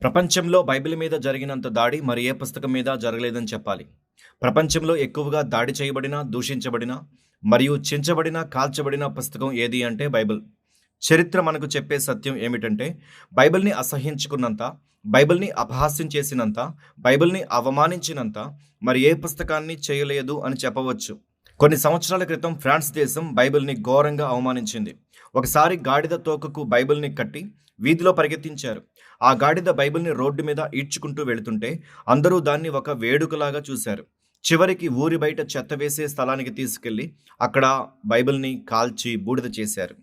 ప్రపంచంలో బైబిల్ మీద జరిగినంత దాడి మరి ఏ పుస్తకం మీద జరగలేదని చెప్పాలి. ప్రపంచంలో ఎక్కువగా దాడి చేయబడిన, దూషించబడిన మరియు చించబడిన, కాల్చబడిన పుస్తకం ఏది అంటే బైబిల్. చరిత్ర మనకు చెప్పే సత్యం ఏమిటంటే బైబిల్‌ని అసహ్యించుకున్నంత, బైబిల్‌ని అపహాస్యం చేసినంత, బైబిల్‌ని అవమానించినంత మరి ఏ పుస్తకాన్ని చేయలేదు అని చెప్పవచ్చు. కొన్ని సంవత్సరాల క్రితం ఫ్రాన్స్ దేశం బైబిల్‌ని ఘోరంగా అవమానించింది. ఒకసారి గాడిద తోకకు బైబిల్‌ని కట్టి వీధిలో పరిగెత్తించారు. ఆ గాడిద బైబిల్‌ని రోడ్డు మీద ఈడ్చుకుంటూ వెళుతుంటే అందరూ దాన్ని ఒక వేడుకలాగా చూశారు. చివరికి ఊరి బయట చెత్త వేసే స్థలానికి తీసుకెళ్లి అక్కడ బైబిల్‌ని కాల్చి బూడిద చేశారు.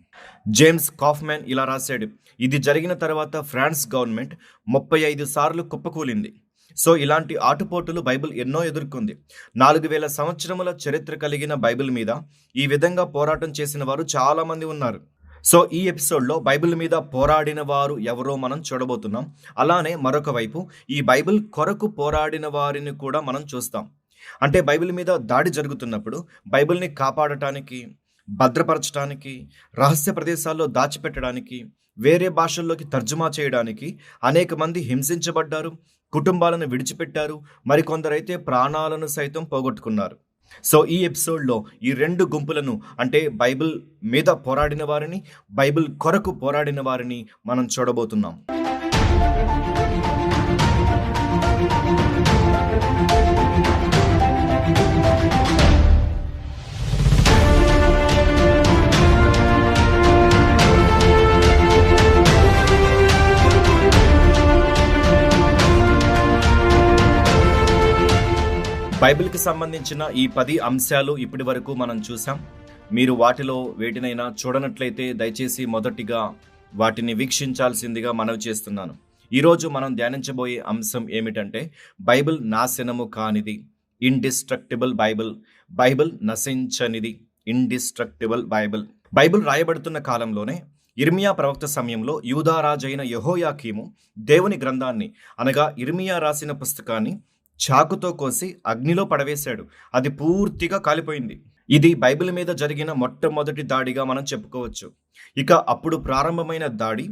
జేమ్స్ కాఫ్‌మ్యాన్ ఇలా రాశాడు, ఇది జరిగిన తర్వాత ఫ్రాన్స్ గవర్నమెంట్ 35 సార్లు కుప్పకూలింది. సో ఇలాంటి ఆటుపోటులు బైబిల్ ఎన్నో ఎదుర్కొంది. 4000 సంవత్సరముల చరిత్ర కలిగిన బైబిల్ మీద ఈ విధంగా పోరాటం చేసిన వారు చాలా మంది ఉన్నారు. సో ఈ ఎపిసోడ్లో బైబిల్ మీద పోరాడిన వారు ఎవరో మనం చూడబోతున్నాం. అలానే మరొక వైపు ఈ బైబిల్ కొరకు పోరాడిన వారిని కూడా మనం చూస్తాం. అంటే బైబిల్ మీద దాడి జరుగుతున్నప్పుడు బైబిల్ని కాపాడటానికి, భద్రపరచడానికి, రహస్య ప్రదేశాల్లో దాచిపెట్టడానికి, వేరే భాషల్లోకి తర్జుమా చేయడానికి అనేక మంది హింసించబడ్డారు, కుటుంబాలను విడిచిపెట్టారు, మరికొందరైతే ప్రాణాలను సైతం పోగొట్టుకున్నారు. సో ఈ ఎపిసోడ్లో ఈ రెండు గుంపులను, అంటే బైబిల్ మీద పోరాడిన వారిని, బైబిల్ కొరకు పోరాడిన వారిని మనం చూడబోతున్నాం. బైబిల్‌కి సంబంధించిన ఈ 10 అంశాలు ఇప్పటి వరకు మనం చూసాం. మీరు వాటిలో వేటినైనా చూడనట్లయితే దయచేసి మొదటిగా వాటిని వీక్షించాల్సిందిగా మనవి చేస్తున్నాను. ఈరోజు మనం ధ్యానించబోయే అంశం ఏమిటంటే బైబిల్ నాశనము కానిది, ఇండిస్ట్రక్టిబుల్ బైబిల్. బైబిల్ నశించనిది, ఇండిస్ట్రక్టిబుల్ బైబిల్. బైబిల్ రాయబడుతున్న కాలంలోనే ఇర్మియా ప్రవక్త సమయంలో యూదా రాజైన యెహోయాకీము దేవుని గ్రంథాన్ని, అనగా ఇర్మియా రాసిన పుస్తకాన్ని చాకుతో కోసి అగ్నిలో పడవేశాడు. అది పూర్తిగా కాలిపోయింది. ఇది బైబిల్ మీద జరిగిన మొట్టమొదటి దాడిగా మనం చెప్పుకోవచ్చు. ఇక అప్పుడు ప్రారంభమైన దాడి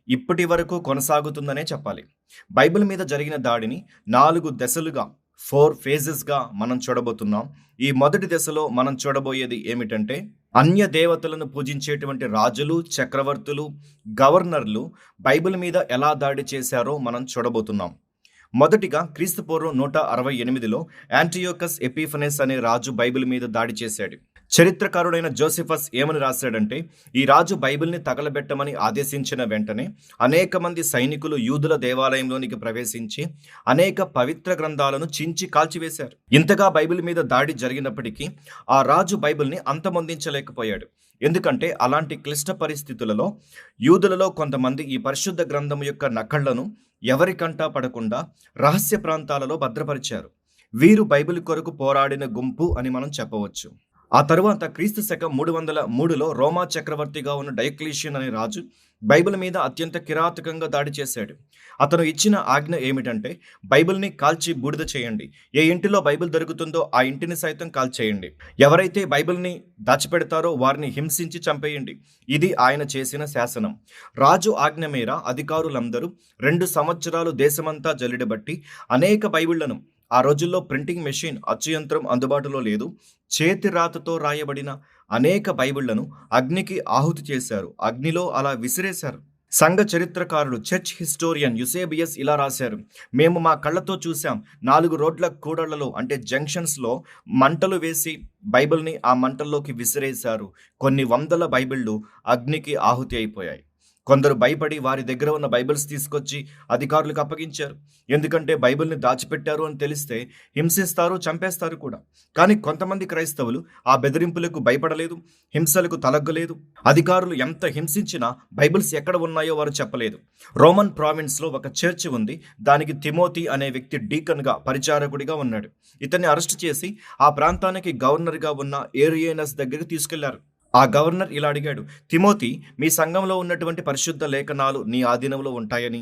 ఇప్పటి వరకు కొనసాగుతుందనే చెప్పాలి. బైబిల్ మీద జరిగిన దాడిని 4 దశలుగా, 4 ఫేజెస్గా మనం చూడబోతున్నాం. ఈ మొదటి దశలో మనం చూడబోయేది ఏమిటంటే అన్య దేవతలను పూజించేటువంటి రాజులు, చక్రవర్తులు, గవర్నర్లు బైబిల్ మీద ఎలా దాడి చేశారో మనం చూడబోతున్నాం. మొదటిగా క్రీస్తుపూర్వం 168లో యాంటియోకస్ ఎపిఫనెస్ అనే రాజు బైబిల్ మీద దాడి చేశాడు. చరిత్రకారుడైన జోసెఫస్ ఏమని రాశాడంటే, ఈ రాజు బైబిల్ని తగలబెట్టమని ఆదేశించిన వెంటనే అనేక మంది సైనికులు యూదుల దేవాలయంలోనికి ప్రవేశించి అనేక పవిత్ర గ్రంథాలను చించి కాల్చివేశారు. ఇంతగా బైబిల్ మీద దాడి జరిగినప్పటికీ ఆ రాజు బైబిల్ని అంతమొందించలేకపోయాడు. ఎందుకంటే అలాంటి క్లిష్ట పరిస్థితులలో యూదులలో కొంతమంది ఈ పరిశుద్ధ గ్రంథం యొక్క నకళ్లను ఎవరికంటా పడకుండా రహస్య ప్రాంతాలలో భద్రపరిచారు. వీరు బైబిల్ కొరకు పోరాడిన గుంపు అని మనం చెప్పవచ్చు. ఆ తరువాత క్రీస్తు శకం 303లో రోమా చక్రవర్తిగా ఉన్న డయోక్లీషియన్ అనే రాజు బైబిల్ మీద అత్యంత కిరాతకంగా దాడి చేశాడు. అతను ఇచ్చిన ఆజ్ఞ ఏమిటంటే బైబిల్ని కాల్చి బూడిద చేయండి. ఏ ఇంటిలో బైబిల్ దొరుకుతుందో ఆ ఇంటిని సైతం కాల్చేయండి. ఎవరైతే బైబిల్ని దాచిపెడతారో వారిని హింసించి చంపేయండి. ఇది ఆయన చేసిన శాసనం. రాజు ఆజ్ఞ మేర అధికారులందరూ 2 సంవత్సరాలు దేశమంతా జల్లిడబట్టి అనేక బైబిళ్లను, ఆ రోజుల్లో ప్రింటింగ్ మెషిన్, అచ్చు యంత్రం అందుబాటులో లేదు, చేతి రాతతో రాయబడిన అనేక బైబిళ్లను అగ్నికి ఆహుతి చేశారు. అగ్నిలో అలా విసిరేశారు. సంఘ చరిత్రకారుడు, చర్చ్ హిస్టోరియన్ యుసేబియస్ ఇలా రాశారు, మేము మా కళ్ళతో చూసాం. 4 రోడ్ల కూడళ్లలో, అంటే జంక్షన్స్లో మంటలు వేసి బైబిల్ని ఆ మంటల్లోకి విసిరేశారు. కొన్ని వందల బైబిళ్లు అగ్నికి ఆహుతి అయిపోయాయి. కొందరు భయపడి వారి దగ్గర ఉన్న బైబిల్స్ తీసుకొచ్చి అధికారులకు అప్పగించారు. ఎందుకంటే బైబిల్ని దాచిపెట్టారు అని తెలిస్తే హింసిస్తారు, చంపేస్తారు కూడా. కానీ కొంతమంది క్రైస్తవులు ఆ బెదిరింపులకు భయపడలేదు, హింసలకు తలగ్గలేదు. అధికారులు ఎంత హింసించినా బైబిల్స్ ఎక్కడ ఉన్నాయో వారు చెప్పలేదు. రోమన్ ప్రావిన్స్లో ఒక చర్చి ఉంది. దానికి తిమోతి అనే వ్యక్తి డీకన్గా, పరిచారకుడిగా ఉన్నాడు. ఇతన్ని అరెస్ట్ చేసి ఆ ప్రాంతానికి గవర్నర్గా ఉన్న ఏరియేనస్ దగ్గరికి తీసుకెళ్లారు. ఆ గవర్నర్ ఇలా అడిగాడు, తిమోతి, మీ సంఘంలో ఉన్నటువంటి పరిశుద్ధ లేఖనాలు నీ ఆధీనంలో ఉంటాయని,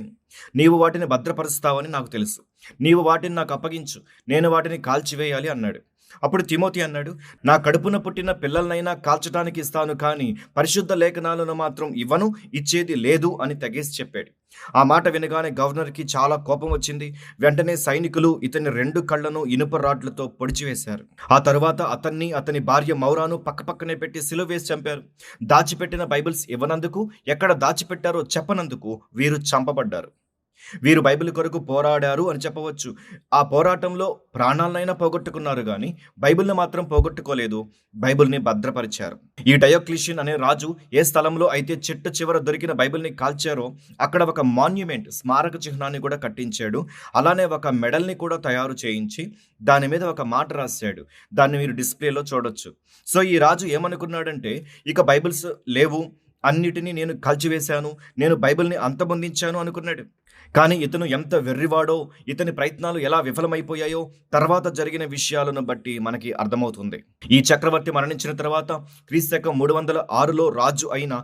నీవు వాటిని భద్రపరుస్తావని నాకు తెలుసు. నీవు వాటిని నాకు అప్పగించు, నేను వాటిని కాల్చివేయాలి అన్నాడు. అప్పుడు తిమోతి అన్నాడు, నా కడుపున పుట్టిన పిల్లలనైనా కాల్చడానికి ఇస్తాను కానీ పరిశుద్ధ లేఖనాలను మాత్రం ఇవ్వను, ఇచ్చేది లేదు అని తెగేసి చెప్పాడు. ఆ మాట వినగానే గవర్నర్కి చాలా కోపం వచ్చింది. వెంటనే సైనికులు ఇతని 2 కళ్ళను ఇనుప రాడ్లతో పొడిచివేశారు. ఆ తరువాత అతన్ని, అతని భార్య మౌరాను పక్కపక్కనే పెట్టి సిలువ వేసి చంపారు. దాచిపెట్టిన బైబిల్స్ ఇవ్వనందుకు, ఎక్కడ దాచిపెట్టారో చెప్పనందుకు వీరు చంపబడ్డారు. వీరు బైబిల్ కొరకు పోరాడారు అని చెప్పవచ్చు. ఆ పోరాటంలో ప్రాణాలనైనా పోగొట్టుకున్నారు గాని బైబిల్‌ని మాత్రం పోగొట్టుకోలేదు. బైబిల్‌ని భద్రపరిచారు. ఈ డయోక్లిషియన్ అనే రాజు ఏ స్థలంలో అయితే చెట్టు చివర దొరికిన బైబిల్‌ని కాల్చారో అక్కడ ఒక మాన్యుమెంట్, స్మారక చిహ్నాన్ని కూడా కట్టించాడు. అలానే ఒక మెడల్‌ని కూడా తయారు చేయించి దాని మీద ఒక మాట రాసాడు. దాన్ని మీరు డిస్‌ప్లేలో చూడొచ్చు. సో ఈ రాజు ఏమనుకున్నాడంటే ఇక బైబిల్స్ లేవు, అన్నిటిని నేను కాల్చివేశాను, నేను బైబిల్‌ని అంతమొందించాను అనుకున్నాడు. కానీ ఇతను ఎంత వెర్రివాడో, ఇతని ప్రయత్నాలు ఎలా విఫలమైపోయాయో తర్వాత జరిగిన విషయాలను బట్టి మనకి అర్థమవుతుంది. ఈ చక్రవర్తి మరణించిన తర్వాత క్రీస్తకం 306లో రాజు అయిన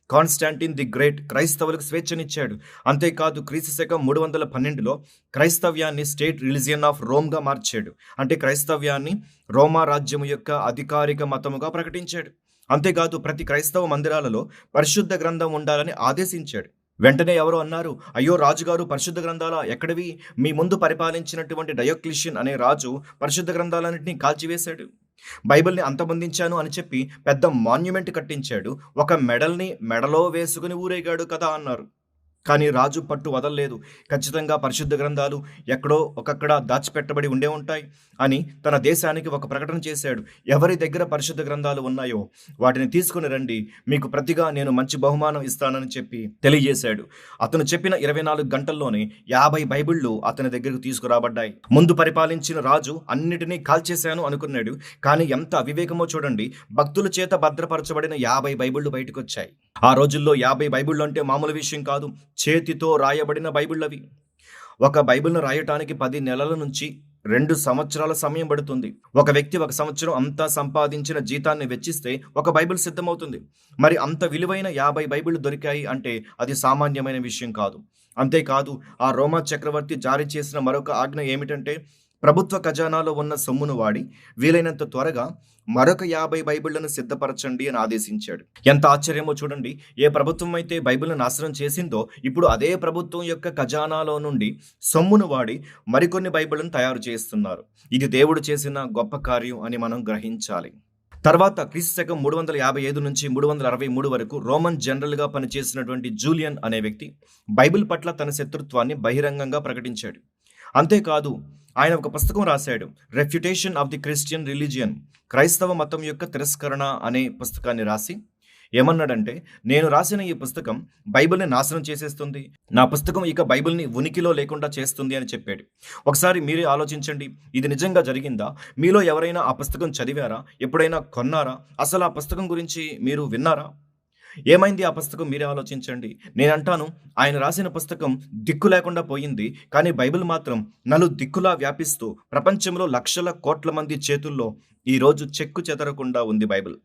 కాన్స్టాంటిన్ ది గ్రేట్ క్రైస్తవులకు స్వేచ్ఛనిచ్చాడు. అంతేకాదు క్రీస్తు శకం 312లో క్రైస్తవ్యాన్ని స్టేట్ రిలిజియన్ ఆఫ్ రోమ్గా మార్చాడు. అంటే క్రైస్తవ్యాన్ని రోమా రాజ్యము యొక్క అధికారిక మతముగా ప్రకటించాడు. అంతేకాదు ప్రతి క్రైస్తవ మందిరాలలో పరిశుద్ధ గ్రంథం ఉండాలని ఆదేశించాడు. వెంటనే ఎవరో అన్నారు, అయ్యో రాజుగారు, పరిశుద్ధ గ్రంథాల ఎక్కడివి? మీ ముందు పరిపాలించినటువంటి డయోక్లిషియన్ అనే రాజు పరిశుద్ధ గ్రంథాలన్నింటినీ కాల్చివేశాడు. బైబిల్ని అంతమొందించాను అని చెప్పి పెద్ద మాన్యుమెంట్ కట్టించాడు. ఒక మెడల్ని మెడలో వేసుకుని ఊరేగాడు కదా అన్నారు. కానీ రాజు పట్టు వదలలేదు. ఖచ్చితంగా పరిశుద్ధ గ్రంథాలు ఎక్కడో ఒకక్కడ దాచిపెట్టబడి ఉండే ఉంటాయి అని తన దేశానికి ఒక ప్రకటన చేశాడు. ఎవరి దగ్గర పరిశుద్ధ గ్రంథాలు ఉన్నాయో వాటిని తీసుకుని రండి, మీకు ప్రతిగా నేను మంచి బహుమానం ఇస్తానని చెప్పి తెలియజేశాడు. అతను చెప్పిన 24 గంటల్లోనే 50 బైబిళ్ళు అతని దగ్గరకు తీసుకురాబడ్డాయి. ముందు పరిపాలించిన రాజు అన్నిటినీ కాల్చేశాను అనుకున్నాడు. కానీ ఎంత అవివేకమో చూడండి, భక్తుల చేత భద్రపరచబడిన 50 బైబిళ్ళు బయటకు వచ్చాయి. ఆ రోజుల్లో 50 బైబిళ్ళు అంటే మామూలు విషయం కాదు. చేతితో రాయబడిన బైబిళ్ళవి. ఒక బైబిల్ను రాయటానికి 10 నెలల నుంచి 2 సంవత్సరాల సమయం పడుతుంది. ఒక వ్యక్తి 1 సంవత్సరం అంతా సంపాదించిన జీతాన్ని వెచ్చిస్తే ఒక బైబిల్ సిద్ధమవుతుంది. మరి అంత విలువైన 50 బైబిళ్ళు దొరికాయి అంటే అది సామాన్యమైన విషయం కాదు. అంతేకాదు ఆ రోమా చక్రవర్తి జారీ చేసిన మరొక ఆజ్ఞ ఏమిటంటే ప్రభుత్వ ఖజానాలో ఉన్న సొమ్మును వాడి వీలైనంత త్వరగా మరొక 50 బైబిళ్లను సిద్ధపరచండి అని ఆదేశించాడు. ఎంత ఆశ్చర్యమో చూడండి. ఏ ప్రభుత్వం అయితే బైబిల్ను నాశనం చేసిందో ఇప్పుడు అదే ప్రభుత్వం యొక్క ఖజానాలో నుండి సొమ్మును వాడి మరికొన్ని బైబిళ్లను తయారు చేస్తున్నారు. ఇది దేవుడు చేసిన గొప్ప కార్యం అని మనం గ్రహించాలి. తర్వాత క్రీస్తు శకం 355 నుంచి 363 వరకు రోమన్ జనరల్గా పనిచేసినటువంటి జూలియన్ అనే వ్యక్తి బైబిల్ పట్ల తన శత్రుత్వాన్ని బహిరంగంగా ప్రకటించాడు. అంతేకాదు ఆయన ఒక పుస్తకం రాశాడు, రెఫ్యుటేషన్ ఆఫ్ ది క్రిస్టియన్ రిలీజియన్, క్రైస్తవ మతం యొక్క తిరస్కరణ అనే పుస్తకాన్ని రాసి ఏమన్నాడంటే, నేను రాసిన ఈ పుస్తకం బైబిల్ని నాశనం చేసేస్తుంది, నా పుస్తకం ఇక బైబిల్ని ఉనికిలో లేకుండా చేస్తుంది అని చెప్పాడు. ఒకసారి మీరే ఆలోచించండి, ఇది నిజంగా జరిగిందా? మీలో ఎవరైనా ఆ పుస్తకం చదివారా? ఎప్పుడైనా కొన్నారా? అసలు ఆ పుస్తకం గురించి మీరు విన్నారా? ఏమైంది ఆ పుస్తకం? మీరే ఆలోచించండి. నేనంటాను, ఆయన రాసిన పుస్తకం దిక్కు లేకుండా పోయింది. కానీ బైబిల్ మాత్రం దిక్కులా వ్యాపిస్తూ ప్రపంచంలో లక్షల కోట్ల మంది చేతుల్లో ఈరోజు చెక్కు చెదరకుండా ఉంది బైబిల్.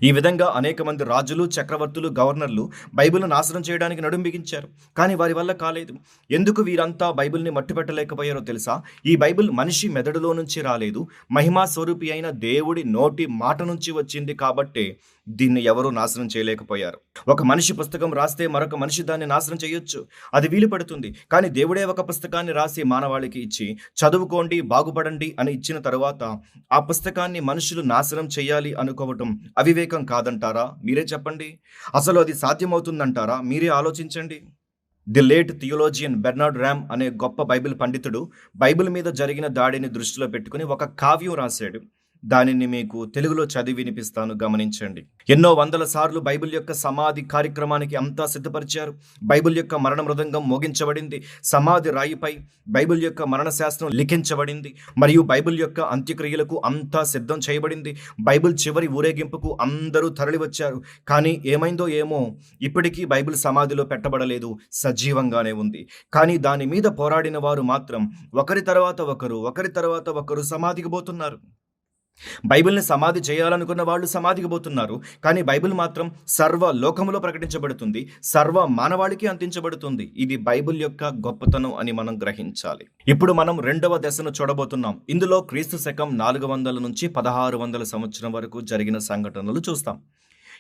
ఈ విధంగా అనేక మంది రాజులు, చక్రవర్తులు, గవర్నర్లు బైబిల్ను నాశనం చేయడానికి నడుం బిగించారు. కానీ వారి వల్ల కాలేదు. ఎందుకు వీరంతా బైబిల్ని మట్టిపెట్టలేకపోయారో తెలుసా? ఈ బైబిల్ మనిషి మెదడులో నుంచి రాలేదు, మహిమా స్వరూపి అయిన దేవుడి నోటి మాట నుంచి వచ్చింది కాబట్టే దీన్ని ఎవరూ నాశనం చేయలేకపోయారు. ఒక మనిషి పుస్తకం రాస్తే మరొక మనిషి దాన్ని నాశనం చేయొచ్చు, అది వీలు పడుతుంది. కానీ దేవుడే ఒక పుస్తకాన్ని రాసి మానవాళికి ఇచ్చి చదువుకోండి, బాగుపడండి అని ఇచ్చిన తరువాత ఆ పుస్తకాన్ని మనుషులు నాశనం చేయాలి అనుకోవటం అవివేకం కాదంటారా? మీరే చెప్పండి. అసలు అది సాధ్యమవుతుందంటారా? మీరే ఆలోచించండి. The late theologian Bernard RAM అనే గొప్ప బైబిల్ పండితుడు బైబిల్ మీద జరిగిన దాడిని దృష్టిలో పెట్టుకుని ఒక కావ్యం రాశాడు. దానిని మీకు తెలుగులో చదివి వినిపిస్తాను, గమనించండి. ఎన్నో వందల సార్లు బైబిల్ యొక్క సమాధి కార్యక్రమానికి అంతా సిద్ధపరిచారు. బైబిల్ యొక్క మరణ మృదంగం మోగించబడింది. సమాధి రాయిపై బైబిల్ యొక్క మరణ శాస్త్రం లిఖించబడింది. మరియు బైబిల్ యొక్క అంత్యక్రియలకు అంతా సిద్ధం చేయబడింది. బైబిల్ చివరి ఊరేగింపుకు అందరూ తరలి వచ్చారు. కానీ ఏమైందో ఏమో, ఇప్పటికీ బైబిల్ సమాధిలో పెట్టబడలేదు, సజీవంగానే ఉంది. కానీ దాని మీద పోరాడిన వారు మాత్రం ఒకరి తర్వాత ఒకరు సమాధికి పోతున్నారు. బైబిల్‌ని సమాధి చేయాలనుకున్న వాళ్ళు సమాధికి పోతున్నారు. కానీ బైబిల్ మాత్రం సర్వ లోకములో ప్రకటించబడుతుంది. సర్వ మానవాళికి అందించబడుతుంది. ఇది బైబిల్ యొక్క గొప్పతనం అని మనం గ్రహించాలి. ఇప్పుడు మనం రెండవ దశను చూడబోతున్నాం. ఇందులో క్రీస్తు శకం 400 నుంచి 1600 సంవత్సరం వరకు జరిగిన సంఘటనలు చూస్తాం.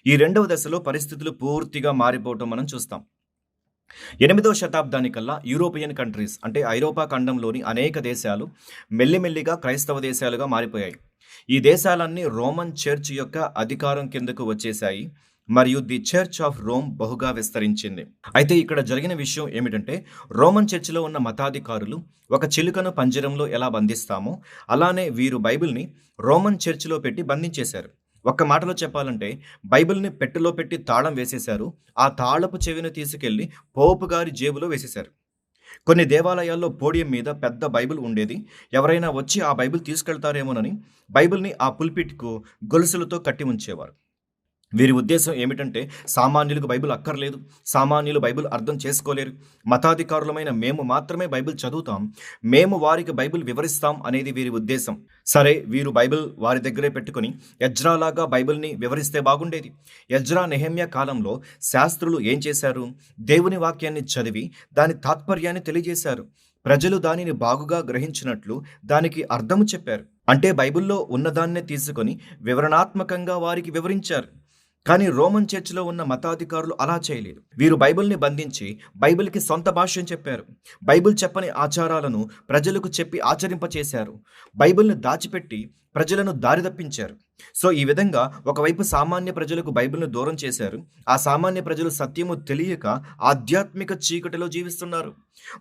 ఈ రెండవ దశలో పరిస్థితులు పూర్తిగా మారిపోవటం మనం చూస్తాం. 8వ శతాబ్దానికల్లా యూరోపియన్ కంట్రీస్ అంటే ఐరోపా ఖండంలోని అనేక దేశాలు మెల్లిమెల్లిగా క్రైస్తవ దేశాలుగా మారిపోయాయి. ఈ దేశాలన్నీ రోమన్ చర్చ్ యొక్క అధికారం కిందకు వచ్చేశాయి మరియు ది చర్చ్ ఆఫ్ రోమ్ బహుగా విస్తరించింది. అయితే ఇక్కడ జరిగిన విషయం ఏమిటంటే, రోమన్ చర్చిలో ఉన్న మతాధికారులు ఒక చిలుకను పంజరంలో ఎలా బంధిస్తామో అలానే వీరు బైబిల్ని రోమన్ చర్చిలో పెట్టి బంధించేశారు. ఒక్క మాటలో చెప్పాలంటే బైబిల్ని పెట్టెలో పెట్టి తాళం వేసేశారు. ఆ తాళపు చెవిని తీసుకెళ్లి పోపు గారి జేబులో వేసేశారు. కొన్ని దేవాలయాల్లో పోడియం మీద పెద్ద బైబిల్ ఉండేది. ఎవరైనా వచ్చి ఆ బైబిల్ తీసుకెళ్తారేమోనని బైబిల్ని ఆ పుల్పిట్కు గొలుసులతో కట్టి ఉంచేవారు. వీరి ఉద్దేశం ఏమిటంటే, సామాన్యులకు బైబిల్ అక్కర్లేదు, సామాన్యులు బైబిల్ అర్థం చేసుకోలేరు, మతాధికారులమైన మేము మాత్రమే బైబిల్ చదువుతాం, మేము వారికి బైబిల్ వివరిస్తాం అనేది వీరి ఉద్దేశం. సరే, వీరు బైబిల్ వారి దగ్గరే పెట్టుకుని ఎజ్రాలాగా బైబిల్ని వివరిస్తే బాగుండేది. ఎజ్రా నెహెమ్యా కాలంలో శాస్త్రులు ఏం చేశారు? దేవుని వాక్యాన్ని చదివి దాని తాత్పర్యాన్ని తెలియజేశారు. ప్రజలు దానిని బాగుగా గ్రహించినట్లు దానికి అర్థము చెప్పారు. అంటే బైబిల్లో ఉన్నదాన్నే తీసుకొని వివరణాత్మకంగా వారికి వివరించారు. కానీ రోమన్ చర్చిలో ఉన్న మతాధికారులు అలా చేయలేదు. వీరు బైబిల్ని బంధించి బైబిల్కి సొంత భాష్యం చెప్పారు. బైబిల్ చెప్పని ఆచారాలను ప్రజలకు చెప్పి ఆచరింపచేశారు. బైబిల్ని దాచిపెట్టి ప్రజలను దారి తప్పించారు. సో ఈ విధంగా ఒకవైపు సామాన్య ప్రజలకు బైబిల్ను దూరం చేశారు. ఆ సామాన్య ప్రజలు సత్యము తెలియక ఆధ్యాత్మిక చీకటిలో జీవిస్తున్నారు.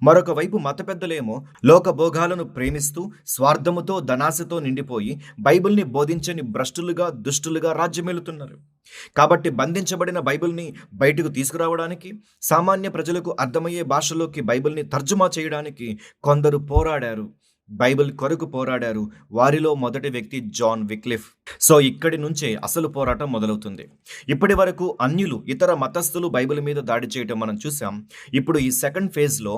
మరొక వైపు మత పెద్దలేమో లోక భోగాలను ప్రేమిస్తూ స్వార్థముతో ధనాశతో నిండిపోయి బైబిల్ని బోధించని భ్రష్టులుగా దుష్టులుగా రాజ్యమేలుతున్నారు. కాబట్టి బంధించబడిన బైబిల్ని బయటకు తీసుకురావడానికి, సామాన్య ప్రజలకు అర్థమయ్యే భాషలోకి బైబిల్ని తర్జుమా చేయడానికి కొందరు పోరాడారు. బైబిల్ కొరకు పోరాడారు. వారిలో మొదటి వ్యక్తి జాన్ విక్లిఫ్. సో ఇక్కడి నుంచే అసలు పోరాటం మొదలవుతుంది. ఇప్పటి వరకు అన్యులు, ఇతర మతస్థులు బైబిల్ మీద దాడి చేయటం మనం చూసాం. ఇప్పుడు ఈ సెకండ్ ఫేజ్లో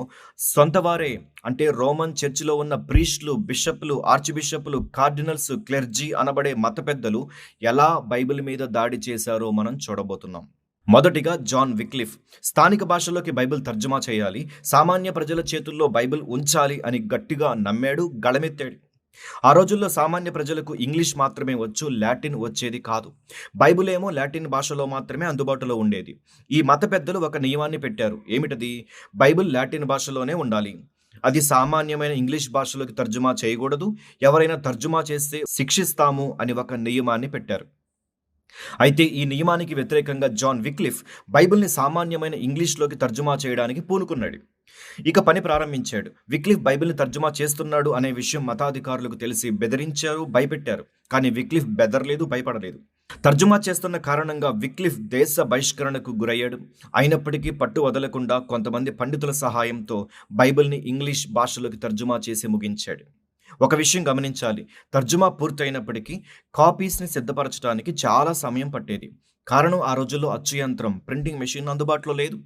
సొంత వారే అంటే రోమన్ చర్చిలో ఉన్న ప్రీస్టులు, బిషప్లు, ఆర్చ్ బిషప్లు, కార్డినల్స్, క్లెర్జీ అనబడే మత పెద్దలు ఎలా బైబిల్ మీద దాడి చేశారో మనం చూడబోతున్నాం. మొదటిగా జాన్ విక్లిఫ్ స్థానిక భాషలోకి బైబిల్ తర్జుమా చేయాలి, సామాన్య ప్రజల చేతుల్లో బైబిల్ ఉంచాలి అని గట్టిగా నమ్మాడు, గళమెత్తాడు. ఆ రోజుల్లో సామాన్య ప్రజలకు ఇంగ్లీష్ మాత్రమే వచ్చు, లాటిన్ వచ్చేది కాదు. బైబిల్ ఏమో లాటిన్ భాషలో మాత్రమే అందుబాటులో ఉండేది. ఈ మత పెద్దలు ఒక నియమాన్ని పెట్టారు. ఏమిటది? బైబిల్ లాటిన్ భాషలోనే ఉండాలి. అది సామాన్యమైన ఇంగ్లీష్ భాషలోకి తర్జుమా చేయకూడదు. ఎవరైనా తర్జుమా చేస్తే శిక్షిస్తాము అని ఒక నియమాన్ని పెట్టారు. అయితే ఈ నియమానికి వ్యతిరేకంగా జాన్ విక్లిఫ్ బైబిల్ని సామాన్యమైన ఇంగ్లీష్లోకి తర్జుమా చేయడానికి పూనుకున్నాడు. ఇక పని ప్రారంభించాడు. విక్లిఫ్ బైబిల్ని తర్జుమా చేస్తున్నాడు అనే విషయం మతాధికారులకు తెలిసి బెదిరించారు, భయపెట్టారు. కానీ విక్లిఫ్ బెదరలేదు, భయపడలేదు. తర్జుమా చేస్తున్న కారణంగా విక్లిఫ్ దేశ బహిష్కరణకు గురయ్యాడు. అయినప్పటికీ పట్టు వదలకుండా కొంతమంది పండితుల సహాయంతో బైబిల్ని ఇంగ్లీష్ భాషలోకి తర్జుమా చేసి ముగించాడు. ఒక విషయం గమనించాలి. తర్జుమా పూర్తయినప్పటికీ కాపీస్ని సిద్ధపరచడానికి చాలా సమయం పట్టేది. కారణం, ఆ రోజుల్లో అచ్చు యంత్రం, ప్రింటింగ్ మెషిన్ అందుబాటులో లేదు.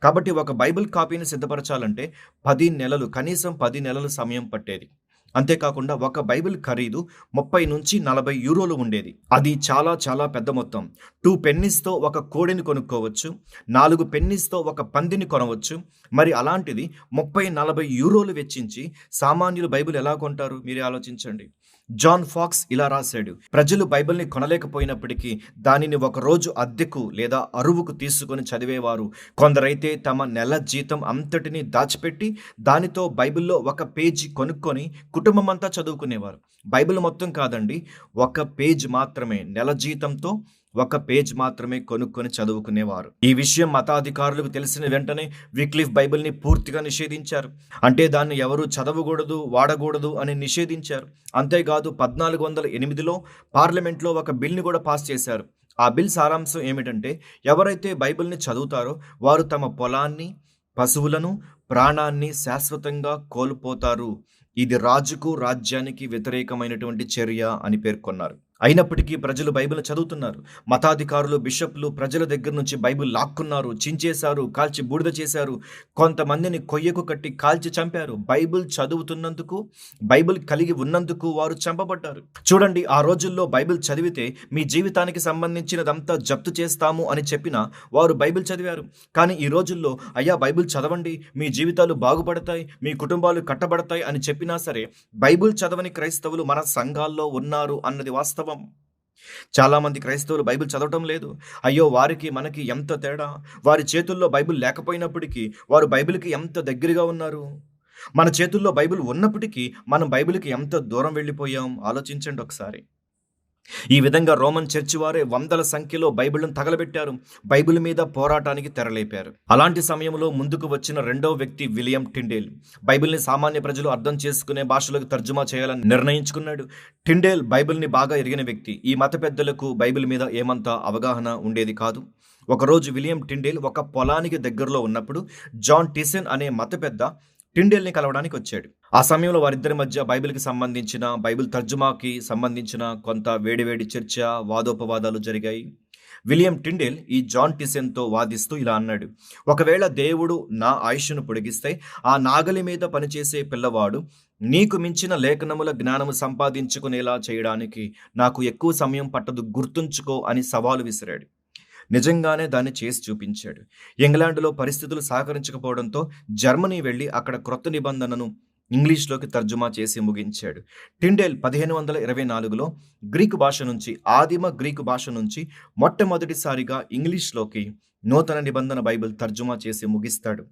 కాబట్టి ఒక బైబిల్ కాపీని సిద్ధపరచాలంటే 10 నెలలు, కనీసం 10 నెలల సమయం పట్టేది. అంతేకాకుండా ఒక బైబిల్ ఖరీదు 30 నుంచి 40 యూరోలు ఉండేది. అది చాలా చాలా పెద్ద మొత్తం. 2 పెన్నీస్తో ఒక కోడిని కొనుక్కోవచ్చు, 4 పెన్నీస్తో ఒక పందిని కొనవచ్చు. మరి అలాంటిది 30-40 యూరోలు వెచ్చించి సామాన్యులు బైబిల్ ఎలా కొంటారు? మీరే ఆలోచించండి. జాన్ ఫాక్స్ ఇలా రాశాడు: ప్రజలు బైబిల్ని కొనలేకపోయినప్పటికీ దానిని ఒక రోజు అద్దెకు లేదా అరువుకు తీసుకొని చదివేవారు. కొందరైతే తమ నెల జీతం అంతటిని దాచిపెట్టి దానితో బైబిల్లో ఒక పేజీ కొనుక్కొని కుటుంబం అంతా చదువుకునేవారు. బైబిల్ మొత్తం కాదండి, ఒక పేజ్ మాత్రమే, నెల జీతంతో ఒక పేజ్ మాత్రమే కొనుక్కొని చదువుకునేవారు. ఈ విషయం మతాధికారులకు తెలిసిన వెంటనే విక్లిఫ్ బైబిల్ని పూర్తిగా నిషేధించారు. అంటే దాన్ని ఎవరు చదవకూడదు, వాడకూడదు అని నిషేధించారు. అంతేకాదు 1408లో పార్లమెంట్లో ఒక బిల్ని కూడా పాస్ చేశారు. ఆ బిల్ సారాంశం ఏమిటంటే, ఎవరైతే బైబిల్ని చదువుతారో వారు తమ పొలాన్ని, పశువులను, ప్రాణాన్ని శాశ్వతంగా కోల్పోతారు. ఇది రాజుకు, రాజ్యానికి వ్యతిరేకమైనటువంటి చర్య అని పేర్కొన్నారు. అయినప్పటికీ ప్రజలు బైబిల్ చదువుతున్నారు. మతాధికారులు, బిషప్‌లు ప్రజల దగ్గర నుంచి బైబిల్ లాక్కున్నారు, చించేశారు, కాల్చి బూడిద చేశారు. కొంతమందిని కొయ్యకు కట్టి కాల్చి చంపారు. బైబిల్ చదువుతున్నందుకు, బైబిల్ కలిగి ఉన్నందుకు వారు చంపబడ్డారు. చూడండి, ఆ రోజుల్లో బైబిల్ చదివితే మీ జీవితానికి సంబంధించినదంతా జప్తు చేస్తాము అని చెప్పినా వారు బైబిల్ చదివారు. కానీ ఈ రోజుల్లో అయ్యా బైబిల్ చదవండి, మీ జీవితాలు బాగుపడతాయి, మీ కుటుంబాలు కట్టబడతాయి అని చెప్పినా సరే బైబిల్ చదవని క్రైస్తవులు మన సంఘాల్లో ఉన్నారు అన్నది వాస్తవం. చాలామంది క్రైస్తవులు బైబిల్ చదవటం లేదు. అయ్యో, వారికి మనకి ఎంత తేడా! వారి చేతుల్లో బైబిల్ లేకపోయినప్పటికీ వారు బైబిల్‌కి ఎంత దగ్గరగా ఉన్నారు. మన చేతుల్లో బైబిల్ ఉన్నప్పటికీ మనం బైబిల్‌కి ఎంత దూరం వెళ్ళిపోయాం ఆలోచించండి ఒకసారి. ఈ విధంగా రోమన్ చర్చి వారే వందల సంఖ్యలో బైబిల్‌ను తగలబెట్టారు. బైబిల్ మీద పోరాటానికి తెరలేపారు. అలాంటి సమయంలో ముందుకు వచ్చిన రెండవ వ్యక్తి విలియం టిండేల్. బైబిల్‌ని సామాన్య ప్రజలు అర్థం చేసుకునే భాషలోకి తర్జుమా చేయాలని నిర్ణయించుకున్నాడు. టిండేల్ బైబిల్‌ని బాగా ఎరిగిన వ్యక్తి. ఈ మత పెద్దలకు బైబిల్ మీద ఏమంత అవగాహన ఉండేది కాదు. ఒకరోజు విలియం టిండేల్ ఒక పొలానికి దగ్గరలో ఉన్నప్పుడు జాన్ టిసెన్ అనే మత పెద్ద టిండేల్‌ని కలవడానికి వచ్చాడు. ఆ సమయంలో వారిద్దరి మధ్య బైబిల్‌కి సంబంధించిన, బైబిల్ తర్జుమాకి సంబంధించిన కొంత వేడివేడి చర్చ, వాదోపవాదాలు జరిగాయి. విలియం టిండేల్ ఈ జాన్ టిసెన్‌తో వాదిస్తూ ఇలా అన్నాడు: ఒకవేళ దేవుడు నా ఆయుష్‌ను పొడిగిస్తే ఆ నాగలి మీద పనిచేసే పిల్లవాడు నీకు మించిన లేఖనముల జ్ఞానము సంపాదించుకునేలా చేయడానికి నాకు ఎక్కువ సమయం పట్టదు, గుర్తుంచుకో అని సవాలు విసిరాడు. నిజంగానే దాన్ని చేసి చూపించాడు. ఇంగ్లాండ్‌లో పరిస్థితులు సహకరించకపోవడంతో జర్మనీ వెళ్లి అక్కడ క్రొత్త నిబంధనను ఇంగ్లీష్‌లోకి తర్జుమా చేసి ముగించాడు. టిండేల్ 1524లో గ్రీకు భాష నుంచి, ఆదిమ గ్రీకు భాష నుంచి మొట్టమొదటిసారిగా ఇంగ్లీష్‌లోకి నూతన నిబంధన బైబిల్ తర్జుమా చేసి ముగిస్తాడు.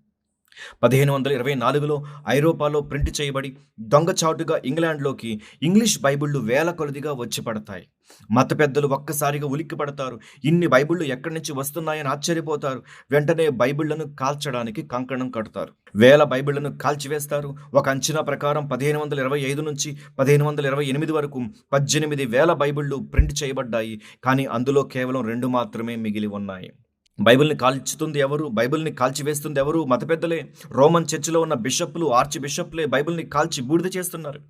1524లో ఐరోపాలో ప్రింట్ చేయబడి దొంగచాటుగా ఇంగ్లాండ్‌లోకి ఇంగ్లీష్ బైబిళ్లు వేల కొలదిగా వచ్చి పడతాయి. మత పెద్దలు ఒక్కసారిగా ఉలిక్కి పడతారు. ఇన్ని బైబిళ్లు ఎక్కడి నుంచి వస్తున్నాయని ఆశ్చర్యపోతారు. వెంటనే బైబిళ్లను కాల్చడానికి కంకణం కడతారు. వేల బైబిళ్లను కాల్చివేస్తారు. ఒక అంచనా ప్రకారం 1525 నుంచి 1528 వరకు 18,000 బైబిళ్లు ప్రింట్ చేయబడ్డాయి. కానీ అందులో కేవలం 2 మాత్రమే మిగిలి ఉన్నాయి. బైబిల్‌ని కాల్చుతుంది ఎవరు? బైబిల్‌ని కాల్చివేస్తుంది ఎవరు? మత పెద్దలే. రోమన్ చర్చిలో ఉన్న బిషప్‌లు, ఆర్చ్ బిషప్‌లే బైబిల్‌ని కాల్చి బూడిద చేస్తున్నారు.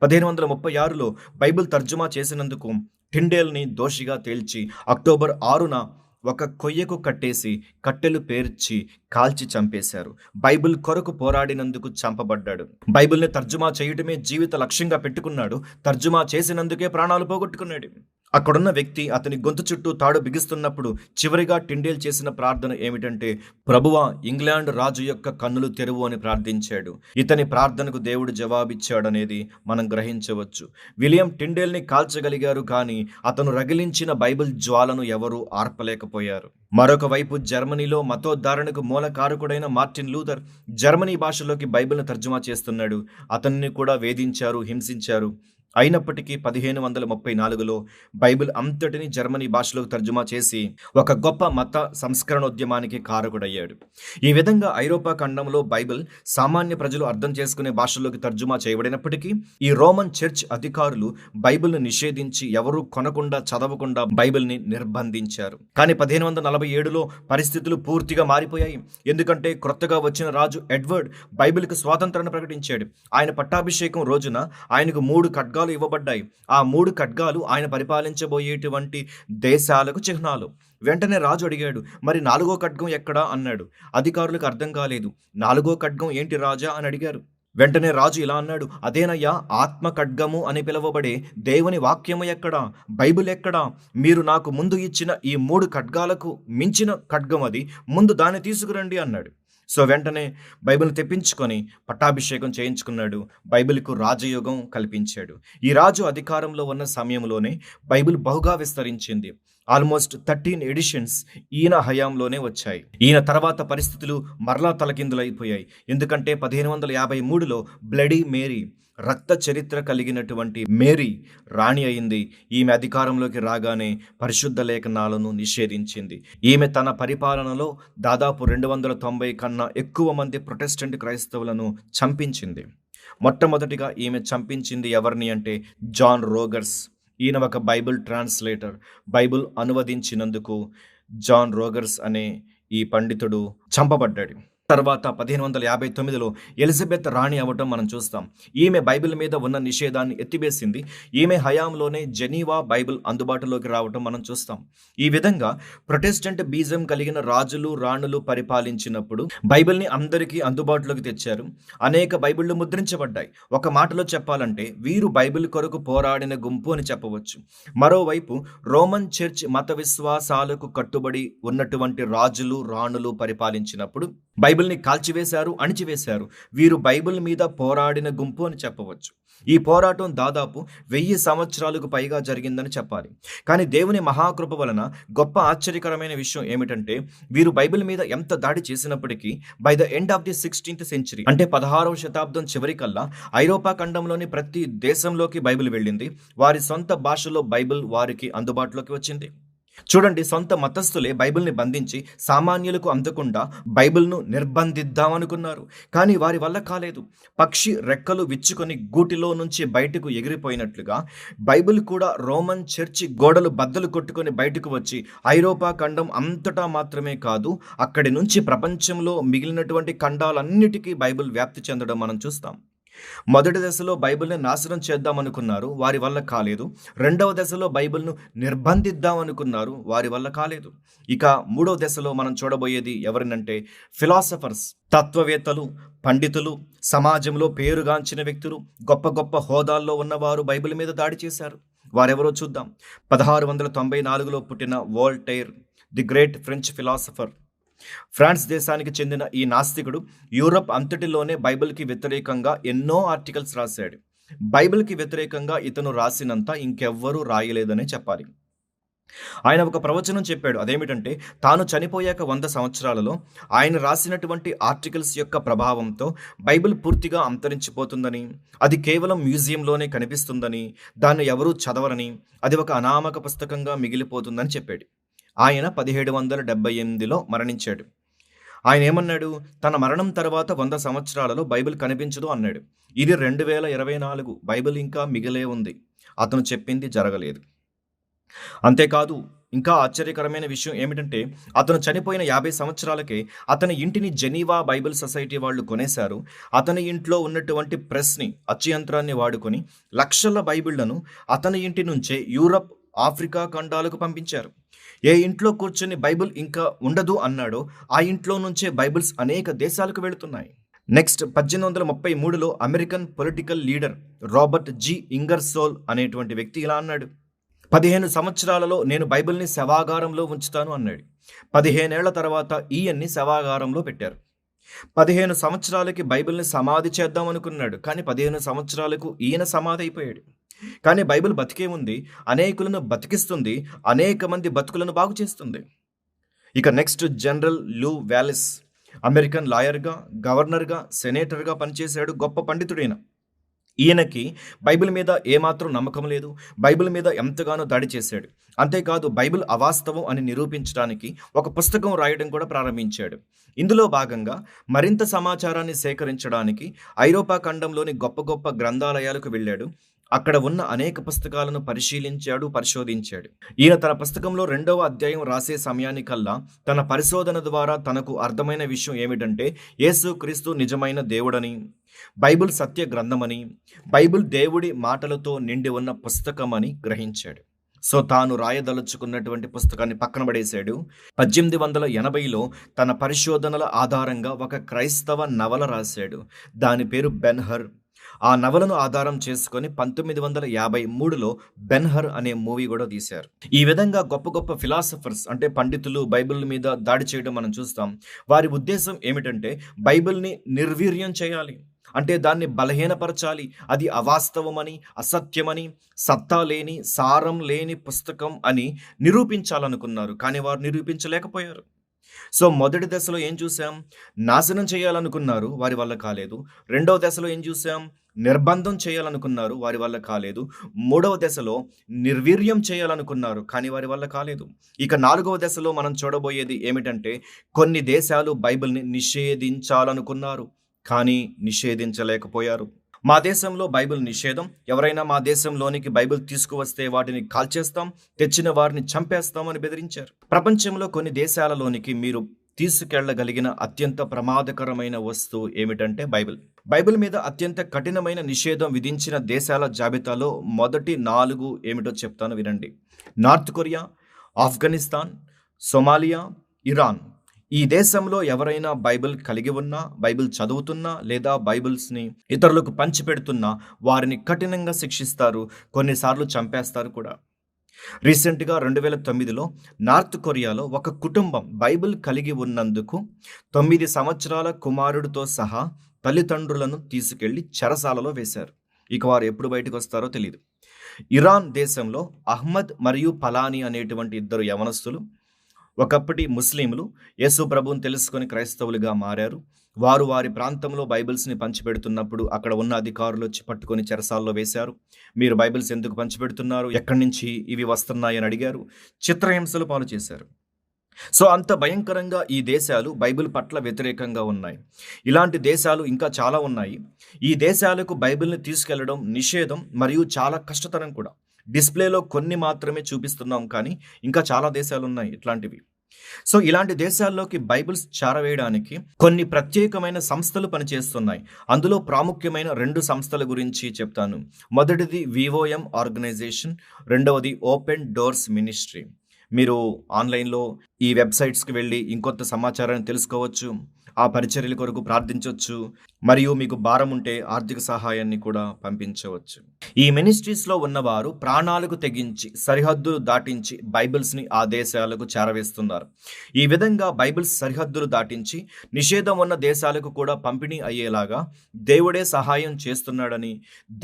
1536లో బైబిల్ తర్జుమా చేసినందుకు టిండేల్‌ని దోషిగా తేల్చి అక్టోబర్ 6న ఒక కొయ్యకు కట్టేసి కట్టెలు పేర్చి కాల్చి చంపేశారు. బైబిల్ కొరకు పోరాడినందుకు చంపబడ్డాడు. బైబిల్‌ని తర్జుమా చేయడమే జీవిత లక్ష్యంగా పెట్టుకున్నాడు. తర్జుమా చేసినందుకే ప్రాణాలు పోగొట్టుకున్నాడు. అక్కడున్న వ్యక్తి అతని గొంతు చుట్టూ తాడు బిగిస్తున్నప్పుడు చివరిగా టిండేల్ చేసిన ప్రార్థన ఏమిటంటే, ప్రభువా, ఇంగ్లాండ్ రాజు యొక్క కన్నులు తెరువు అని ప్రార్థించాడు. ఇతని ప్రార్థనకు దేవుడు జవాబిచ్చాడనేది మనం గ్రహించవచ్చు. విలియం టిండేల్ని కాల్చగలిగారు, కానీ అతను రగిలించిన బైబిల్ జ్వాలను ఎవరూ ఆర్పలేకపోయారు. మరొక వైపు జర్మనీలో మతోద్ధరణకు మూల కారకుడైన మార్టిన్ లూథర్ జర్మనీ భాషలోకి బైబిల్ను తర్జుమా చేస్తున్నాడు. అతన్ని కూడా వేధించారు, హింసించారు. అయినప్పటికీ 1534లో బైబిల్ అంతటిని జర్మనీ భాషలోకి తర్జుమా చేసి ఒక గొప్ప మత సంస్కరణోద్యమానికి కారకుడయ్యాడు. ఈ విధంగా ఐరోపా ఖండంలో బైబిల్ సామాన్య ప్రజలు అర్థం చేసుకునే భాషల్లోకి తర్జుమా చేయబడినప్పటికీ ఈ రోమన్ చర్చ్ అధికారులు బైబిల్ను నిషేధించి ఎవరూ కొనకుండా, చదవకుండా బైబిల్ని నిర్బంధించారు. కానీ 1547లో పరిస్థితులు పూర్తిగా మారిపోయాయి. ఎందుకంటే క్రొత్తగా వచ్చిన రాజు ఎడ్వర్డ్ బైబిల్కు స్వాతంత్రాన్ని ప్రకటించాడు. ఆయన పట్టాభిషేకం రోజున ఆయనకు 3 ఖడ్గాలు ఇవ్వబడ్డాయి. ఆ 3 ఖడ్గాలు ఆయన పరిపాలించబోయేటువంటి దేశాలకు చిహ్నాలు. వెంటనే రాజు అడిగాడు, మరి 4గో ఖడ్గం ఎక్కడా అన్నాడు. అధికారులకు అర్థం కాలేదు. 4గో ఖడ్గం ఏంటి రాజా అని అడిగారు. వెంటనే రాజు ఇలా అన్నాడు, అదేనయ్యా, ఆత్మ ఖడ్గము అని పిలువబడే దేవుని వాక్యము ఎక్కడా? బైబిల్ ఎక్కడా? మీరు నాకు ముందు ఇచ్చిన ఈ 3 ఖడ్గాలకు మించిన ఖడ్గం అది, ముందు దాన్ని తీసుకురండి అన్నాడు. సో వెంటనే బైబిల్ని తెప్పించుకొని పట్టాభిషేకం చేయించుకున్నాడు. బైబిల్కు రాజయోగం కల్పించాడు. ఈ రాజు అధికారంలో ఉన్న సమయంలోనే బైబిల్ బహుగా విస్తరించింది. ఆల్మోస్ట్ 13 ఎడిషన్స్ ఈయన హయాంలోనే వచ్చాయి. ఈయన తర్వాత పరిస్థితులు మరలా తలకిందులైపోయాయి. ఎందుకంటే 1553లో బ్లడీ మేరీ, రక్త చరిత్ర కలిగినటువంటి మేరీ రాణి అయింది. ఈమె అధికారంలోకి రాగానే పరిశుద్ధ లేఖనాలను నిషేధించింది. ఈమె తన పరిపాలనలో దాదాపు 290 కన్నా ఎక్కువ మంది ప్రొటెస్టెంట్ క్రైస్తవులను చంపించింది. మొట్టమొదటిగా ఈమె చంపించింది ఎవరిని అంటే జాన్ రోగర్స్. ఈయన ఒక బైబిల్ ట్రాన్స్లేటర్. బైబిల్ అనువదించినందుకు జాన్ రోగర్స్ అనే ఈ పండితుడు చంపబడ్డాడు. తర్వాత 1559లో ఎలిజబెత్ రాణి అవ్వటం మనం చూస్తాం. ఈమె బైబిల్ మీద ఉన్న నిషేధాన్ని ఎత్తివేసింది. ఈమె హయాంలోనే జెనీవా బైబిల్ అందుబాటులోకి రావటం మనం చూస్తాం. ఈ విధంగా ప్రొటెస్టెంట్ బీజం కలిగిన రాజులు, రాణులు పరిపాలించినప్పుడు బైబిల్ని అందరికీ అందుబాటులోకి తెచ్చారు. అనేక బైబిళ్లు ముద్రించబడ్డాయి. ఒక మాటలో చెప్పాలంటే వీరు బైబిల్ కొరకు పోరాడిన గుంపు అని చెప్పవచ్చు. మరోవైపు రోమన్ చర్చ్ మత విశ్వాసాలకు కట్టుబడి ఉన్నటువంటి రాజులు, రాణులు పరిపాలించినప్పుడు బైబిల్ని కాల్చివేశారు, అణిచివేశారు. వీరు బైబిల్ మీద పోరాడిన గుంపు అని చెప్పవచ్చు. ఈ పోరాటం దాదాపు 1000 సంవత్సరాలకు పైగా జరిగిందని చెప్పాలి. కానీ దేవుని మహాకృప వలన గొప్ప ఆశ్చర్యకరమైన విషయం ఏమిటంటే వీరు బైబిల్ మీద ఎంత దాడి చేసినప్పటికీ by the end of the 16th century అంటే 16వ శతాబ్దం చివరికల్లా ఐరోపా ఖండంలోని ప్రతి దేశంలోకి బైబిల్ వెళ్ళింది. వారి సొంత భాషలో బైబిల్ వారికి అందుబాటులోకి వచ్చింది. చూడండి, సొంత మతస్థులే బైబిల్ని బంధించి సామాన్యులకు అందకుండా బైబిల్ను నిర్బంధిద్దామనుకున్నారు. కానీ వారి వల్ల కాలేదు. పక్షి రెక్కలు విచ్చుకొని గూటిలో నుంచి బయటకు ఎగిరిపోయినట్లుగా బైబిల్ కూడా రోమన్ చర్చి గోడలు బద్దలు కొట్టుకొని బయటకు వచ్చి ఐరోపా ఖండం అంతటా మాత్రమే కాదు, అక్కడి నుంచి ప్రపంచంలో మిగిలినటువంటి ఖండాలన్నిటికీ బైబిల్ వ్యాప్తి చెందడం మనం చూస్తాం. మొదటి దశలో బైబిల్ని నాశనం చేద్దామనుకున్నారు, వారి వల్ల కాలేదు. రెండవ దశలో బైబిల్ను నిర్బంధిద్దామనుకున్నారు, వారి వల్ల కాలేదు. ఇక మూడవ దశలో మనం చూడబోయేది ఎవరినంటే ఫిలాసఫర్స్, తత్వవేత్తలు, పండితులు, సమాజంలో పేరుగాంచిన వ్యక్తులు, గొప్ప గొప్ప హోదాల్లో ఉన్నవారు బైబిల్ మీద దాడి చేశారు. వారెవరో చూద్దాం. 1694లో పుట్టిన Voltaire, the great French philosopher. France దేశానికి చెందిన ఈ నాస్తికుడు యూరప్ అంతటిలోనే బైబిల్కి వ్యతిరేకంగా ఎన్నో ఆర్టికల్స్ రాశాడు. బైబిల్కి వ్యతిరేకంగా ఇతను రాసినంత ఇంకెవ్వరూ రాయలేదనే చెప్పాలి. ఆయన ఒక ప్రవచనం చెప్పాడు. అదేమిటంటే తాను చనిపోయాక 100 సంవత్సరాలలో ఆయన రాసినటువంటి ఆర్టికల్స్ యొక్క ప్రభావంతో బైబిల్ పూర్తిగా అంతరించిపోతుందని, అది కేవలం మ్యూజియంలోనే కనిపిస్తుందని, దాన్ని ఎవరూ చదవరని, అది ఒక అనామక పుస్తకంగా మిగిలిపోతుందని చెప్పాడు. ఆయన 1778లో మరణించాడు. ఆయన ఏమన్నాడు? తన మరణం తర్వాత 100 సంవత్సరాలలో బైబిల్ కనిపించదు అన్నాడు. ఇది 2024, బైబిల్ ఇంకా మిగిలే ఉంది. అతను చెప్పింది జరగలేదు. అంతేకాదు, ఇంకా ఆశ్చర్యకరమైన విషయం ఏమిటంటే అతను చనిపోయిన 50 సంవత్సరాలకే అతని ఇంటిని జెనీవా బైబిల్ సొసైటీ వాళ్ళు కొనేశారు. అతని ఇంట్లో ఉన్నటువంటి ప్రెస్ని, అచ్చు యంత్రాన్ని వాడుకొని లక్షల బైబిళ్లను అతని ఇంటి నుంచే యూరప్, ఆఫ్రికా ఖండాలకు పంపించారు. ఏ ఇంట్లో కూర్చొని బైబిల్ ఇంకా ఉండదు అన్నాడో ఆ ఇంట్లో నుంచే బైబిల్స్ అనేక దేశాలకు వెళుతున్నాయి. నెక్స్ట్ 1833లో American political leader Robert G Ingersoll అనేటువంటి వ్యక్తి ఇలా అన్నాడు: 15 సంవత్సరాలలో నేను బైబిల్ని శవాగారంలో ఉంచుతాను అన్నాడు. 15 ఏళ్ల తర్వాత ఈయన్ని శవాగారంలో పెట్టారు. 15 సంవత్సరాలకి బైబిల్ని సమాధి చేద్దాం అనుకున్నాడు. కానీ 15 సంవత్సరాలకు ఈయన సమాధి అయిపోయాడు. కానీ బైబిల్ బతికే ఉంది, అనేకులను బతికిస్తుంది, అనేక మంది బతుకులను బాగు చేస్తుంది. ఇక నెక్స్ట్ జనరల్ లూ వ్యాలెస్, అమెరికన్ లాయర్గా, గవర్నర్గా, సెనేటర్గా పనిచేశాడు. గొప్ప పండితుడైన ఈయనకి బైబిల్ మీద ఏమాత్రం నమ్మకం లేదు. బైబిల్ మీద ఎంతగానో దాడి చేశాడు. అంతేకాదు, బైబిల్ అవాస్తవం అని నిరూపించడానికి ఒక పుస్తకం రాయడం కూడా ప్రారంభించాడు. ఇందులో భాగంగా మరింత సమాచారాన్ని సేకరించడానికి ఐరోపా ఖండంలోని గొప్ప గొప్ప గ్రంథాలయాలకు వెళ్ళాడు. అక్కడ ఉన్న అనేక పుస్తకాలను పరిశీలించాడు, పరిశోధించాడు. ఈయన తన పుస్తకంలో 2వ అధ్యాయం రాసే సమయానికల్లా తన పరిశోధన ద్వారా తనకు అర్థమైన విషయం ఏమిటంటే యేసు క్రీస్తు నిజమైన దేవుడని, బైబిల్ సత్య గ్రంథమని, బైబిల్ దేవుడి మాటలతో నిండి ఉన్న పుస్తకమని గ్రహించాడు. సో తాను రాయదలుచుకున్నటువంటి పుస్తకాన్ని పక్కన పడేశాడు. 1880లో తన పరిశోధనల ఆధారంగా ఒక క్రైస్తవ నవల రాశాడు. దాని పేరు బెన్హర్. ఆ నవలను ఆధారం చేసుకొని 1953లో బెన్హర్ అనే మూవీ కూడా తీశారు. ఈ విధంగా గొప్ప గొప్ప ఫిలాసఫర్స్ అంటే పండితులు బైబిల్ మీద దాడి చేయడం మనం చూస్తాం. వారి ఉద్దేశం ఏమిటంటే బైబిల్ని నిర్వీర్యం చేయాలి, అంటే దాన్ని బలహీనపరచాలి, అది అవాస్తవమని, అసత్యమని, సత్తా లేని, సారం లేని పుస్తకం అని నిరూపించాలనుకున్నారు. కానీ వారు నిరూపించలేకపోయారు. సో మొదటి దశలో ఏం చూసాం? నాశనం చేయాలనుకున్నారు, వారి వల్ల కాలేదు. రెండవ దశలో ఏం చూసాం? నిర్బంధం చేయాలనుకున్నారు, వారి వల్ల కాలేదు. మూడవ దశలో నిర్వీర్యం చేయాలనుకున్నారు, కానీ వారి వల్ల కాలేదు. ఇక 4వ దశలో మనం చూడబోయేది ఏమిటంటే కొన్ని దేశాలు బైబిల్ని నిషేధించాలనుకున్నారు, కానీ నిషేధించలేకపోయారు. మా దేశంలో బైబిల్ నిషేధం, ఎవరైనా మా దేశంలోనికి బైబిల్ తీసుకువస్తే వాటిని కాల్చేస్తాం, తెచ్చిన వారిని చంపేస్తామని బెదిరించారు. ప్రపంచంలో కొన్ని దేశాలలోనికి మీరు తీసుకెళ్లగలిగిన అత్యంత ప్రమాదకరమైన వస్తువు ఏమిటంటే బైబిల్. బైబిల్ మీద అత్యంత కఠినమైన నిషేధం విధించిన దేశాల జాబితాలో మొదటి 4 ఏమిటో చెప్తాను వినండి. North Korea, Afghanistan, Somalia, Iran. ఈ దేశంలో ఎవరైనా బైబిల్ కలిగి ఉన్నా, బైబిల్ చదువుతున్నా లేదా బైబిల్స్ని ఇతరులకు పంచిపెడుతున్నా వారిని కఠినంగా శిక్షిస్తారు, కొన్నిసార్లు చంపేస్తారు కూడా. రీసెంట్గా 2009లో నార్త్ కొరియాలో ఒక కుటుంబం బైబిల్ కలిగి ఉన్నందుకు 9 సంవత్సరాల కుమారుడితో సహా తల్లిదండ్రులను తీసుకెళ్లి చెరసాలలో వేశారు. ఇక వారు ఎప్పుడు బయటకు వస్తారో తెలియదు. ఇరాన్ దేశంలో అహ్మద్ మరియు పలానీ అనేటువంటి 2 యవనస్తులు ఒకప్పటి ముస్లింలు యేసు ప్రభువుని తెలుసుకొని క్రైస్తవులుగా మారారు. వారు వారి ప్రాంతంలో బైబిల్స్ని పంచిపెడుతున్నప్పుడు అక్కడ ఉన్న అధికారులు వచ్చి పట్టుకొని చెరసాల్లో వేశారు. మీరు బైబిల్స్ ఎందుకు పంచిపెడుతున్నారు, ఎక్కడి నుంచి ఇవి వస్తున్నాయని అడిగారు. చిత్రహింసలు పాలు చేశారు. సో అంత భయంకరంగా ఈ దేశాలు బైబిల్ పట్ల వ్యతిరేకంగా ఉన్నాయి. ఇలాంటి దేశాలు ఇంకా చాలా ఉన్నాయి. ఈ దేశాలకు బైబిల్ని తీసుకెళ్లడం నిషేధం మరియు చాలా కష్టతరం కూడా. డిస్ప్లేలో కొన్ని మాత్రమే చూపిస్తున్నాం, కానీ ఇంకా చాలా దేశాలు ఉన్నాయి ఇట్లాంటివి. సో ఇలాంటి దేశాల్లోకి బైబిల్స్ చేరవేయడానికి కొన్ని ప్రత్యేకమైన సంస్థలు పనిచేస్తున్నాయి. అందులో ప్రాముఖ్యమైన 2 సంస్థల గురించి చెప్తాను. మొదటిది వివోఎం ఆర్గనైజేషన్, రెండవది ఓపెన్ డోర్స్ మినిస్ట్రీ. మీరు ఆన్లైన్లో ఈ వెబ్సైట్స్కి వెళ్ళి ఇంకొంత సమాచారాన్ని తెలుసుకోవచ్చు, ఆ పరిచర్యల కొరకు ప్రార్థించవచ్చు, మరియు మీకు భారం ఉంటే ఆర్థిక సహాయాన్ని కూడా పంపించవచ్చు. ఈ మినిస్ట్రీస్లో ఉన్నవారు ప్రాణాలకు తెగించి సరిహద్దులు దాటించి బైబిల్స్ని ఆ దేశాలకు చేరవేస్తున్నారు. ఈ విధంగా బైబిల్స్ సరిహద్దులు దాటించి నిషేధం ఉన్న దేశాలకు కూడా పంపిణీ అయ్యేలాగా దేవుడే సహాయం చేస్తున్నాడని,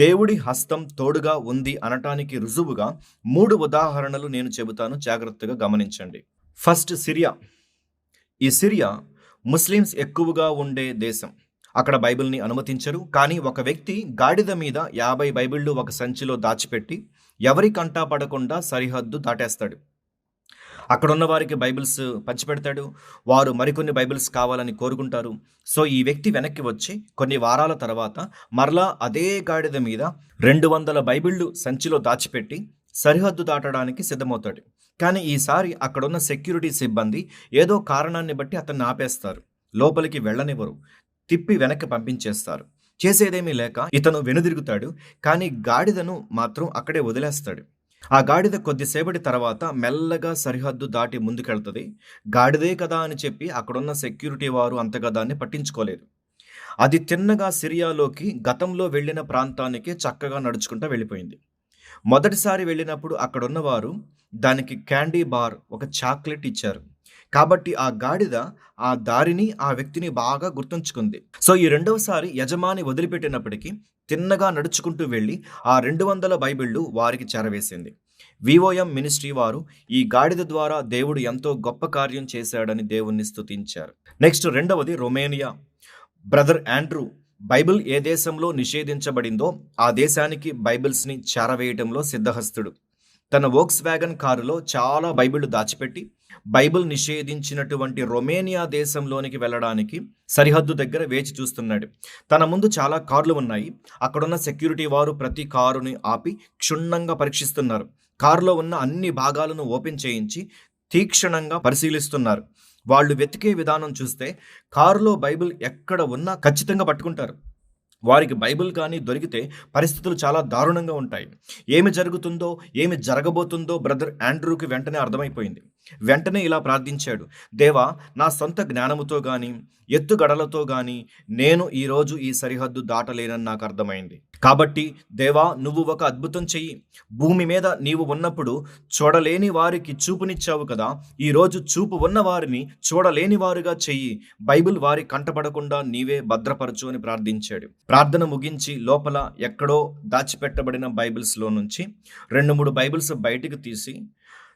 దేవుడి హస్తం తోడుగా ఉంది అనటానికి రుజువుగా 3 ఉదాహరణలు నేను చెబుతాను, జాగ్రత్తగా గమనించండి. First, Syria. ఈ సిరియా ముస్లిమ్స్ ఎక్కువగా ఉండే దేశం. అక్కడ బైబిల్ని అనుమతించరు, కానీ ఒక వ్యక్తి గాడిద మీద 50 బైబిళ్ళు ఒక సంచిలో దాచిపెట్టి ఎవరి కంటా పడకుండా సరిహద్దు దాటేస్తాడు. అక్కడున్న వారికి బైబిల్స్ పంచిపెడతాడు. వారు మరికొన్ని బైబిల్స్ కావాలని కోరుకుంటారు. సో ఈ వ్యక్తి వెనక్కి వచ్చి కొన్ని వారాల తర్వాత మరలా అదే గాడిద మీద 200 బైబిళ్ళు సంచిలో దాచిపెట్టి సరిహద్దు దాటడానికి సిద్ధమవుతాడు. కానీ ఈసారి అక్కడున్న సెక్యూరిటీ సిబ్బంది ఏదో కారణాన్ని బట్టి అతన్ని ఆపేస్తారు, లోపలికి వెళ్ళనివ్వరు, తిప్పి వెనక్కి పంపించేస్తారు. చేసేదేమీ లేక ఇతను వెనుదిరుగుతాడు, కానీ గాడిదను మాత్రం అక్కడే వదిలేస్తాడు. ఆ గాడిద కొద్దిసేపటి తర్వాత మెల్లగా సరిహద్దు దాటి ముందుకెళ్తుంది. గాడిదే కదా అని చెప్పి అక్కడున్న సెక్యూరిటీ వారు అంతగా దాన్ని పట్టించుకోలేదు. అది తిన్నగా సిరియాలోకి గతంలో వెళ్ళిన ప్రాంతానికి చక్కగా నడుచుకుంటూ వెళ్ళిపోయింది. మొదటిసారి వెళ్ళినప్పుడు అక్కడున్నవారు దానికి క్యాండీ బార్, ఒక చాక్లెట్ ఇచ్చారు. కాబట్టి ఆ గాడిద ఆ దారిని, ఆ వ్యక్తిని బాగా గుర్తుంచుకుంది. సో ఈ రెండవసారి యజమాని వదిలిపెట్టినప్పటికీ తిన్నగా నడుచుకుంటూ వెళ్ళి ఆ 200 బైబిళ్ళు వారికి చేరవేసింది. వివోఎం మినిస్ట్రీ వారు ఈ గాడిద ద్వారా దేవుడు ఎంతో గొప్ప కార్యం చేశాడని దేవుణ్ణి స్తుతించారు. నెక్స్ట్, రెండవది రొమేనియా. బ్రదర్ ఆండ్రూ బైబిల్ ఏ దేశంలో నిషేధించబడిందో ఆ దేశానికి బైబిల్స్ని చేరవేయటంలో సిద్ధహస్తుడు. తన వోక్స్ వ్యాగన్ కారులో చాలా బైబిళ్ళు దాచిపెట్టి బైబిల్ నిషేధించినటువంటి రొమేనియా దేశంలోనికి వెళ్ళడానికి సరిహద్దు దగ్గర వేచి చూస్తున్నాడు. తన ముందు చాలా కార్లు ఉన్నాయి. అక్కడున్న సెక్యూరిటీ వారు ప్రతి కారుని ఆపి క్షుణ్ణంగా పరీక్షిస్తున్నారు. కారులో ఉన్న అన్ని భాగాలను ఓపెన్ చేయించి తీక్షణంగా పరిశీలిస్తున్నారు. వాళ్ళు వెతికే విధానం చూస్తే కారులో బైబిల్ ఎక్కడ ఉన్నా ఖచ్చితంగా పట్టుకుంటారు. వారికి బైబిల్ కానీ దొరికితే పరిస్థితులు చాలా దారుణంగా ఉంటాయి. ఏమి జరుగుతుందో, ఏమి జరగబోతుందో బ్రదర్ ఆండ్రూకి వెంటనే అర్థమైపోయింది. వెంటనే ఇలా ప్రార్థించాడు, దేవా, నా సొంత జ్ఞానముతో కానీ ఎత్తుగడలతో కానీ నేను ఈరోజు ఈ సరిహద్దు దాటలేనని నాకు అర్థమైంది. కాబట్టి దేవా, నువ్వు ఒక అద్భుతం చెయ్యి. భూమి మీద నీవు ఉన్నప్పుడు చూడలేని వారికి చూపునిచ్చావు కదా, ఈరోజు చూపు ఉన్న వారిని చూడలేని వారుగా చెయ్యి. బైబిల్ వారి కంటపడకుండా నీవే భద్రపరచు అని ప్రార్థించాడు. ప్రార్థన ముగించి లోపల ఎక్కడో దాచిపెట్టబడిన బైబిల్స్లో నుంచి 2-3 బైబిల్స్ బయటికి తీసి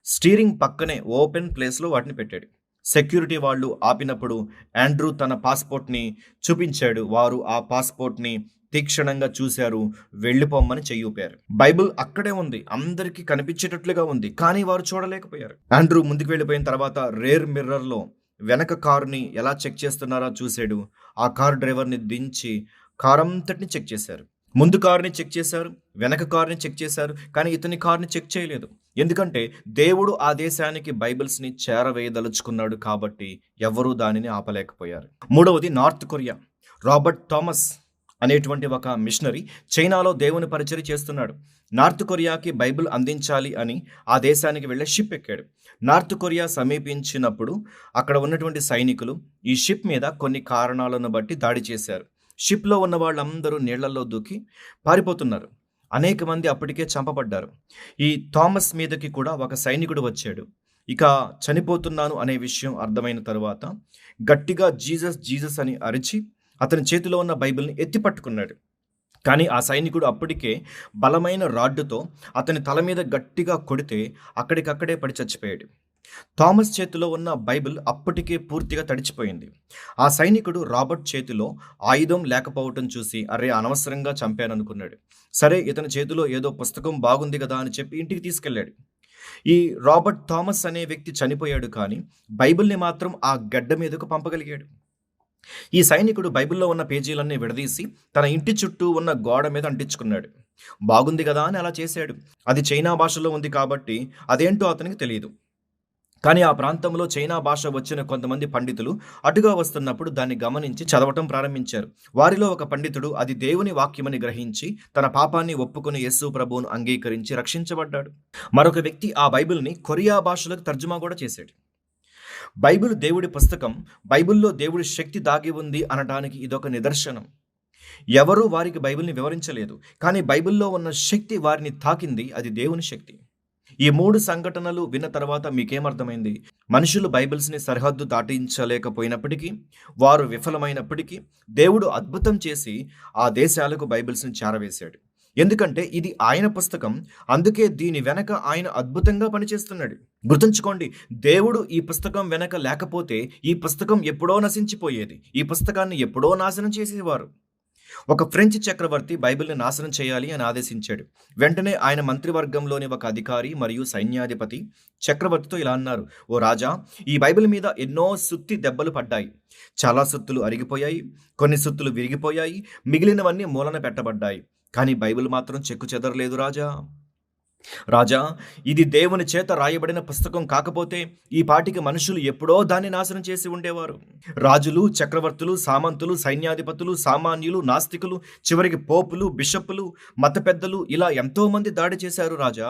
స్టీరింగ్ పక్కనే ఓపెన్ ప్లేస్లో వాటిని పెట్టాడు. సెక్యూరిటీ వాళ్ళు ఆపినప్పుడు ఆండ్రూ తన పాస్పోర్ట్ని చూపించాడు. వారు ఆ పాస్పోర్ట్ని తీక్షణంగా చూశారు, వెళ్ళిపోమ్మని చెయ్యూపారు. బైబిల్ అక్కడే ఉంది, అందరికీ కనిపించేటట్లుగా ఉంది, కానీ వారు చూడలేకపోయారు. ఆండ్రూ ముందుకు వెళ్ళిపోయిన తర్వాత రేర్ మిర్రర్లో వెనక కారుని ఎలా చెక్ చేస్తున్నారో చూశాడు. ఆ కారు డ్రైవర్ని దించి కారంతటిని చెక్ చేశారు. ముందు కారుని చెక్ చేశారు, వెనక కారుని చెక్ చేశారు, కానీ ఇతని కారుని చెక్ చేయలేదు. ఎందుకంటే దేవుడు ఆ దేశానికి బైబిల్స్ని చేరవేయదలుచుకున్నాడు కాబట్టి ఎవరూ దానిని ఆపలేకపోయారు. మూడవది నార్త్ కొరియా. రాబర్ట్ థామస్ అనేటువంటి ఒక మిషనరీ చైనాలో దేవుని పరిచర్య చేస్తున్నాడు. నార్త్ కొరియాకి బైబిల్ అందించాలి అని ఆ దేశానికి వెళ్ళే షిప్ ఎక్కాడు. నార్త్ కొరియా సమీపించినప్పుడు అక్కడ ఉన్నటువంటి సైనికులు ఈ షిప్ మీద కొన్ని కారణాలను బట్టి దాడి చేశారు. షిప్లో ఉన్న వాళ్ళందరూ నీళ్లలో దూకి పారిపోతున్నారు. అనేక మంది అప్పటికే చంపబడ్డారు. ఈ థామస్ మీదకి కూడా ఒక సైనికుడు వచ్చాడు. ఇక చనిపోతున్నాను అనే విషయం అర్థమైన తరువాత గట్టిగా జీసస్ జీసస్ అని అరిచి అతని చేతిలో ఉన్న బైబిల్ని ఎత్తి పట్టుకున్నాడు. కానీ ఆ సైనికుడు అప్పటికే బలమైన రాడ్డుతో అతని తల మీద గట్టిగా కొడితే అక్కడికక్కడే పడి చచ్చిపోయాడు. థామస్ చేతిలో ఉన్న బైబిల్ అప్పటికే పూర్తిగా తడిచిపోయింది. ఆ సైనికుడు రాబర్ట్ చేతిలో ఆయుధం లేకపోవటం చూసి అరే అనవసరంగా చంపాననుకున్నాడు. సరే ఇతని చేతిలో ఏదో పుస్తకం బాగుంది కదా అని చెప్పి ఇంటికి తీసుకెళ్ళాడు. ఈ రాబర్ట్ థామస్ అనే వ్యక్తి చనిపోయాడు, కానీ బైబిల్ని మాత్రం ఆ గడ్డ మీదకు పంపగలిగాడు. ఈ సైనికుడు బైబిల్లో ఉన్న పేజీలన్నీ విడదీసి తన ఇంటి చుట్టూ ఉన్న గోడ మీద అంటించుకున్నాడు. బాగుంది కదా అని అలా చేశాడు. అది చైనా భాషలో ఉంది కాబట్టి అదేంటో అతనికి తెలియదు. కానీ ఆ ప్రాంతంలో చైనా భాష వచ్చిన కొంతమంది పండితులు అటుగా వస్తున్నప్పుడు దాన్ని గమనించి చదవటం ప్రారంభించారు. వారిలో ఒక పండితుడు అది దేవుని వాక్యమని గ్రహించి తన పాపాన్ని ఒప్పుకుని యేసు ప్రభువును అంగీకరించి రక్షించబడ్డాడు. మరొక వ్యక్తి ఆ బైబిల్ని కొరియా భాషలకు తర్జుమా కూడా చేశాడు. బైబిల్ దేవుడి పుస్తకం, బైబిల్లో దేవుడి శక్తి దాగి ఉంది అనడానికి ఇదొక నిదర్శనం. ఎవరూ వారికి బైబిల్ని వివరించలేదు, కానీ బైబిల్లో ఉన్న శక్తి వారిని తాకింది. అది దేవుని శక్తి. ఈ 3 సంఘటనలు విన్న తర్వాత మీకేమర్థమైంది? మనుషులు బైబిల్స్ని సరిహద్దు దాటించలేకపోయినప్పటికీ, వారు విఫలమైనప్పటికీ దేవుడు అద్భుతం చేసి ఆ దేశాలకు బైబిల్స్ని చేరవేశాడు. ఎందుకంటే ఇది ఆయన పుస్తకం, అందుకే దీని వెనక ఆయన అద్భుతంగా పనిచేస్తున్నాడు. గుర్తుంచుకోండి, దేవుడు ఈ పుస్తకం వెనక లేకపోతే ఈ పుస్తకం ఎప్పుడో నశించిపోయేది. ఈ పుస్తకాన్ని ఎప్పుడో నాశనం చేసేవారు. ఒక ఫ్రెంచ్ చక్రవర్తి బైబిల్ని నాశనం చేయాలి అని ఆదేశించాడు. వెంటనే ఆయన మంత్రివర్గంలోని ఒక అధికారి మరియు సైన్యాధిపతి చక్రవర్తితో ఇలా అన్నారు: ఓ రాజా, ఈ బైబిల్ మీద ఎన్నో సుత్తి దెబ్బలు పడ్డాయి. చాలా సుత్తులు అరిగిపోయాయి, కొన్ని సుత్తులు విరిగిపోయాయి, మిగిలినవన్నీ మూలన పెట్టబడ్డాయి. కానీ బైబిల్ మాత్రం చెక్కు చెదరలేదు రాజా. రాజా, ఇది దేవుని చేత రాయబడిన పుస్తకం కాకపోతే ఈ పాటికి మనుషులు ఎప్పుడో దాన్ని నాశనం చేసి ఉండేవారు. రాజులు, చక్రవర్తులు, సామంతులు, సైన్యాధిపతులు, సామాన్యులు, నాస్తికులు, చివరికి పోపులు, బిషప్పులు, మత పెద్దలు ఇలా ఎంతో మంది దాడి చేశారు రాజా.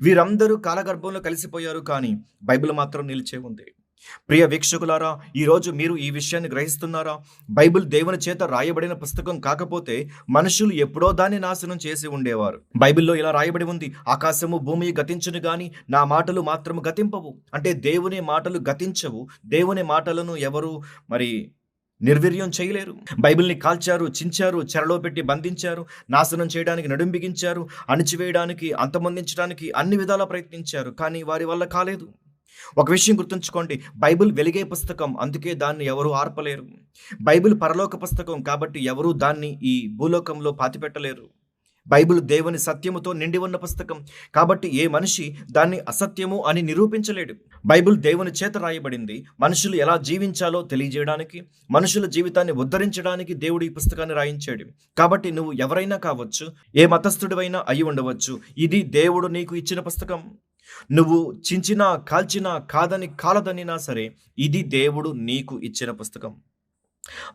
వీరందరూ కాలగర్భంలో కలిసిపోయారు, కానీ బైబిల్ మాత్రం నిలిచే ఉంది. ప్రియ వీక్షకులారా, ఈరోజు మీరు ఈ విషయాన్ని గ్రహిస్తున్నారా? బైబిల్ దేవుని చేత రాయబడిన పుస్తకం కాకపోతే మనుషులు ఎప్పుడో దాన్ని నాశనం చేసి ఉండేవారు. బైబిల్లో ఇలా రాయబడి ఉంది: ఆకాశము భూమి గతించును గాని నా మాటలు మాత్రము గతింపవు. అంటే దేవుని మాటలు గతించవు. దేవుని మాటలను ఎవరు నిర్వీర్యం చేయలేరు. బైబిల్ని కాల్చారు, చించారు, చెరలో పెట్టి బంధించారు, నాశనం చేయడానికి నడుం బిగించారు, అణిచివేయడానికి, అంతమొందించడానికి అన్ని విధాలా ప్రయత్నించారు, కానీ వారి వల్ల కాలేదు. ఒక విషయం గుర్తుంచుకోండి, బైబిల్ వెలిగే పుస్తకం, అందుకే దాన్ని ఎవరూ ఆర్పలేరు. బైబిల్ పరలోక పుస్తకం కాబట్టి ఎవరూ దాన్ని ఈ భూలోకంలో పాతిపెట్టలేరు. బైబిల్ దేవుని సత్యముతో నిండి ఉన్న పుస్తకం కాబట్టి ఏ మనిషి దాన్ని అసత్యము అని నిరూపించలేడు. బైబిల్ దేవుని చేత రాయబడింది. మనుషులు ఎలా జీవించాలో తెలియజేయడానికి, మనుషుల జీవితాన్ని ఉద్ధరించడానికి దేవుడు ఈ పుస్తకాన్ని రాయించాడు. కాబట్టి నువ్వు ఎవరైనా కావచ్చు, ఏ మతస్థుడివైనా అయి ఉండవచ్చు, ఇది దేవుడు నీకు ఇచ్చిన పుస్తకం. నువ్వు చించినా, కాల్చినా, కాలదనినా సరే, ఇది దేవుడు నీకు ఇచ్చిన పుస్తకం.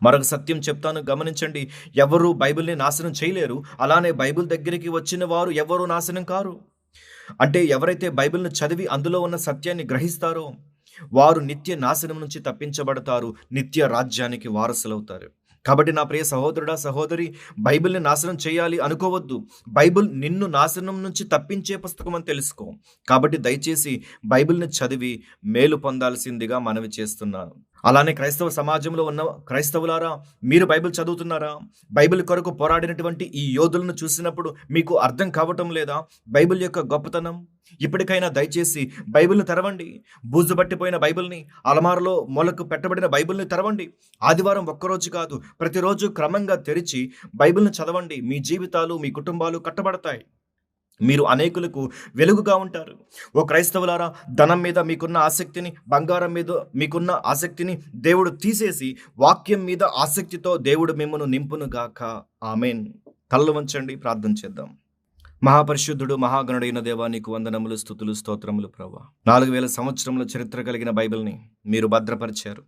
మరొక సత్యం చెప్తాను, గమనించండి. ఎవరు బైబిల్ని నాశనం చేయలేరు, అలానే బైబిల్ దగ్గరికి వచ్చిన వారు ఎవరు నాశనం కారు. అంటే ఎవరైతే బైబిల్ను చదివి అందులో ఉన్న సత్యాన్ని గ్రహిస్తారో వారు నిత్య నాశనం నుంచి తప్పించబడతారు, నిత్య రాజ్యానికి వారసులవుతారు. కాబట్టి నా ప్రియ సహోదరుడా, సహోదరి, బైబిల్ని నాశనం చేయాలి అనుకోవద్దు. బైబిల్ నిన్ను నాశనం నుంచి తప్పించే పుస్తకం అని తెలుసుకో. కాబట్టి దయచేసి బైబిల్ని చదివి మేలు పొందాల్సిందిగా మనవి చేస్తున్నాను. అలానే క్రైస్తవ సమాజంలో ఉన్న క్రైస్తవులారా, మీరు బైబిల్ చదువుతున్నారా? బైబిల్ కొరకు పోరాడినటువంటి ఈ యోధులను చూసినప్పుడు మీకు అర్థం కావటం లేదా బైబిల్ యొక్క గొప్పతనం? ఇప్పటికైనా దయచేసి బైబిల్ని తెరవండి. బూజు పట్టిపోయిన బైబిల్ని, అలమారలో మూలకు పెట్టబడిన బైబిల్ని తెరవండి. ఆదివారం ఒక్కరోజు కాదు, ప్రతిరోజు క్రమంగా తెరిచి బైబిల్ని చదవండి. మీ జీవితాలు, మీ కుటుంబాలు కట్టబడతాయి. మీరు అనేకులకు వెలుగుగా ఉంటారు. ఓ క్రైస్తవులారా, ధనం మీద మీకున్న ఆసక్తిని, బంగారం మీద మీకున్న ఆసక్తిని దేవుడు తీసేసి వాక్యం మీద ఆసక్తితో దేవుడు మిమ్మల్ని నింపును గాక. ఆమేన్. తలలు వంచండి, ప్రార్థన చేద్దాం. మహాపరిశుద్ధుడు, మహాగణుడైన దేవా, నీకు వందనములు, స్తుతులు, స్తోత్రములు ప్రభా. 4000 సంవత్సరముల చరిత్ర కలిగిన బైబిల్ని మీరు భద్రపరిచారు.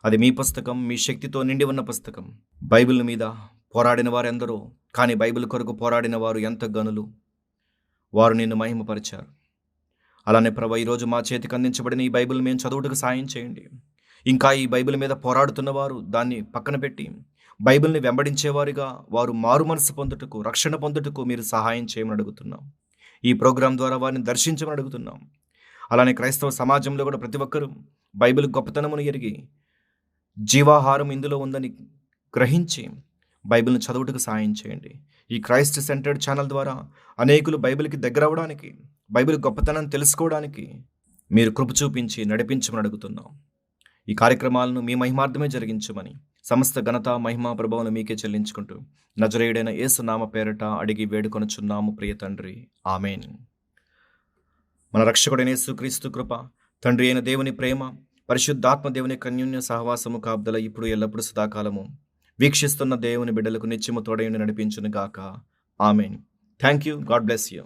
అది మీ పుస్తకం, మీ శక్తితో నిండి ఉన్న పుస్తకం. బైబిల్ మీద పోరాడిన వారెందరో, కానీ బైబిల్ కొరకు పోరాడిన వారు ఎంత గనులు. వారు నిన్ను మహిమపరిచారు. అలానే ప్రభా, ఈరోజు మా చేతికి అందించబడిన ఈ బైబిల్ మేము చదువుటకు సాయం చేయండి. ఇంకా ఈ బైబిల్ మీద పోరాడుతున్న వారు దాన్ని పక్కన పెట్టి బైబిల్ని వెంబడించేవారిగా వారు మారు మనసు పొందుటకు, రక్షణ పొందుటకు మీరు సహాయం చేయమని అడుగుతున్నాం. ఈ ప్రోగ్రాం ద్వారా వారిని దర్శించమని అడుగుతున్నాం. అలానే క్రైస్తవ సమాజంలో కూడా ప్రతి ఒక్కరూ బైబిల్ గొప్పతనమును ఎరిగి జీవాహారం ఇందులో ఉందని గ్రహించి బైబిల్ని చదువుటకు సాయం చేయండి. ఈ క్రైస్ట్ సెంటర్డ్ ఛానల్ ద్వారా అనేకులు బైబిల్కి దగ్గర అవ్వడానికి, బైబిల్ గొప్పతనాన్ని తెలుసుకోవడానికి మీరు కృప చూపించి నడిపించమని అడుగుతున్నాం. ఈ కార్యక్రమాలను మీ మహిమార్థమే జరిగించమని, సమస్త ఘనత, మహిమా, ప్రభావం మీకే చెల్లించుకుంటూ నజరేయుడైన యేసు నామ పేరట అడిగి వేడుకొనుచున్నాము ప్రియ తండ్రి. ఆమేన్. మన రక్షకుడైన యేసుక్రీస్తు కృప, తండ్రి అయిన దేవుని ప్రేమ, పరిశుద్ధాత్మ దేవుని కన్యున్య సహవాసము కాపుదల ఇప్పుడు ఎల్లప్పుడు సదాకాలము వీక్షిస్తున్న దేవుని బిడ్డలకు నిత్యము తోడయుండి నడిపించును గాక. ఆమేన్. Thank you. God bless you.